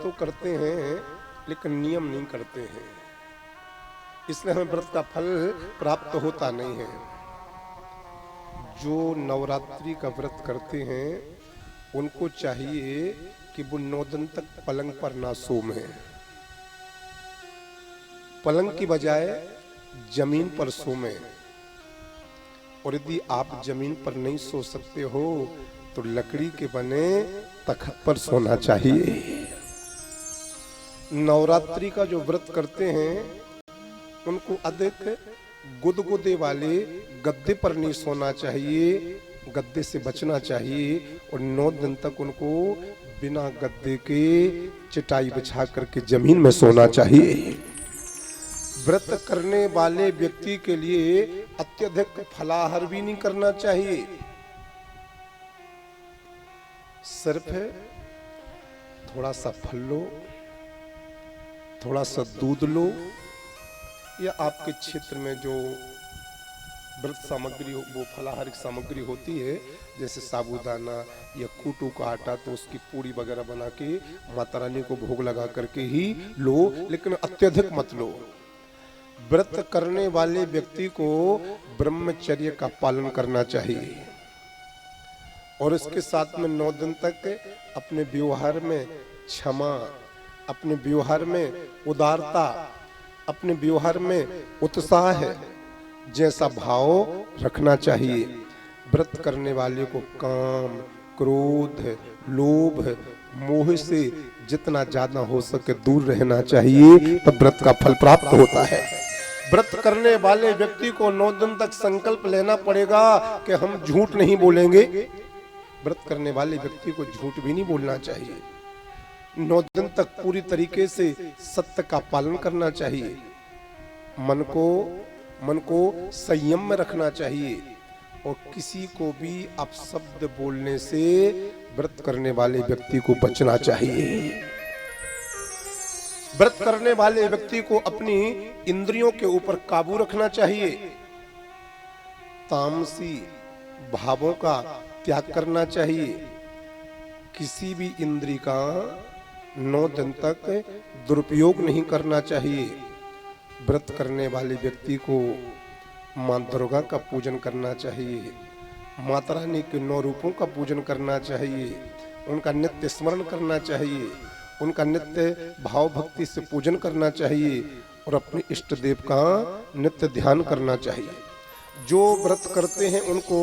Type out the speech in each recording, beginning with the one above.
तो करते हैं लेकिन नियम नहीं करते हैं, इसलिए हमें व्रत का फल प्राप्त होता नहीं है। जो नवरात्रि का व्रत करते हैं उनको चाहिए कि वो 9 दिन तक पलंग पर ना सोएं, पलंग की बजाय जमीन पर सोएं। और यदि आप जमीन पर नहीं सो सकते हो तो लकड़ी के बने तख्त पर सोना चाहिए। नवरात्रि का जो व्रत करते हैं उनको अधिक गुदगुदे वाले गद्दे पर नहीं सोना चाहिए, गद्दे से बचना चाहिए। और 9 दिन तक उनको बिना गद्दे के चटाई बिछा करके जमीन में सोना चाहिए। व्रत करने वाले व्यक्ति के लिए अत्यधिक फलाहार भी नहीं करना चाहिए। सिर्फ थोड़ा सा फल लो, थोड़ा सा दूध लो, या आपके क्षेत्र में जो व्रत सामग्री वो फलाहारिक सामग्री होती है जैसे साबूदाना या कूटू का आटा, तो उसकी पूड़ी वगैरह बना के माता रानी को भोग लगा करके ही लो, लेकिन अत्यधिक मत लो। व्रत करने वाले व्यक्ति को ब्रह्मचर्य का पालन करना चाहिए और इसके साथ में 9 दिन तक अपने व्यवहार में क्षमा, अपने व्यवहार में उदारता, अपने व्यवहार में उत्साह जैसा भाव रखना चाहिए। व्रत करने वाले को काम, क्रोध, लोभ, मोह से जितना ज्यादा हो सके दूर रहना चाहिए, तब व्रत का फल प्राप्त होता है। व्रत करने वाले व्यक्ति को 9 दिन तक संकल्प लेना पड़ेगा कि हम झूठ नहीं बोलेंगे। व्रत करने वाले व्यक्ति को झूठ भी नहीं बोलना चाहिए। 9 दिन तक पूरी तरीके से सत्य का पालन करना चाहिए। मन को संयम में रखना चाहिए और किसी को भी अपशब्द बोलने से व्रत करने वाले व्यक्ति को बचना चाहिए। व्रत करने वाले व्यक्ति को अपनी इंद्रियों के ऊपर काबू रखना चाहिए। तामसी भावों का त्याग करना चाहिए। किसी भी इंद्री का 9 दिन तक दुरुपयोग नहीं करना चाहिए। व्रत करने वाले व्यक्ति को मां दुर्गा का पूजन करना चाहिए, माता रानी के 9 रूपों का पूजन करना चाहिए, उनका नित्य स्मरण करना चाहिए, उनका नित्य भाव भक्ति से पूजन करना चाहिए और अपने इष्ट देव का नित्य ध्यान करना चाहिए। जो व्रत करते हैं उनको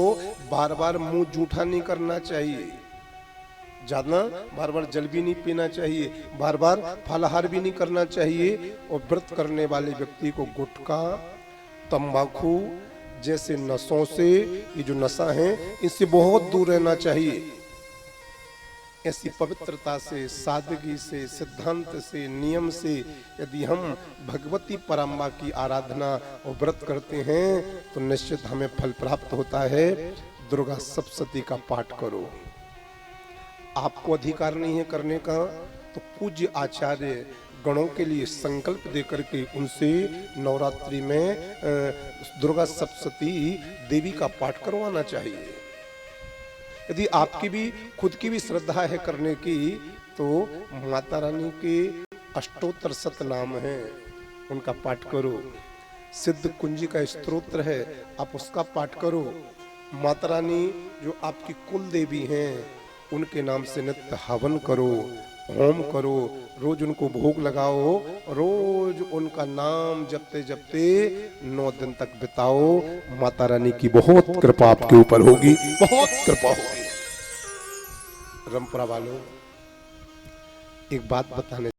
बार बार मुंह जूठा नहीं करना चाहिए, ज्यादा बार बार जल भी नहीं पीना चाहिए, बार बार फलाहार भी नहीं करना चाहिए। और व्रत करने वाले व्यक्ति को गुटखा, तंबाकू जैसे नशों से, ये जो नशा है इनसे बहुत दूर रहना चाहिए। ऐसी पवित्रता से, सादगी से, सिद्धांत से, नियम से यदि हम भगवती परम्बा की आराधना और व्रत करते हैं तो निश्चित हमें फल प्राप्त होता है। दुर्गा सप्तशती का पाठ करो। आपको अधिकार नहीं है करने का तो पूज्य आचार्य गणों के लिए संकल्प देकर के उनसे नवरात्रि में दुर्गा सप्तशती देवी का पाठ करवाना चाहिए। यदि आपकी भी खुद की भी श्रद्धा है करने की तो माता रानी के अष्टोत्तर शत नाम हैं, उनका पाठ करो। सिद्ध कुंजी का स्तोत्र है, आप उसका पाठ करो। माता रानी जो आपकी कुल देवी हैं उनके नाम से नित्य हवन करो, होम करो, रोज उनको भोग लगाओ, रोज उनका नाम जपते जपते 9 दिन तक बिताओ। माता रानी की बहुत कृपा आपके ऊपर होगी, बहुत कृपा होगी। रामपुरा वालों, एक बात बताने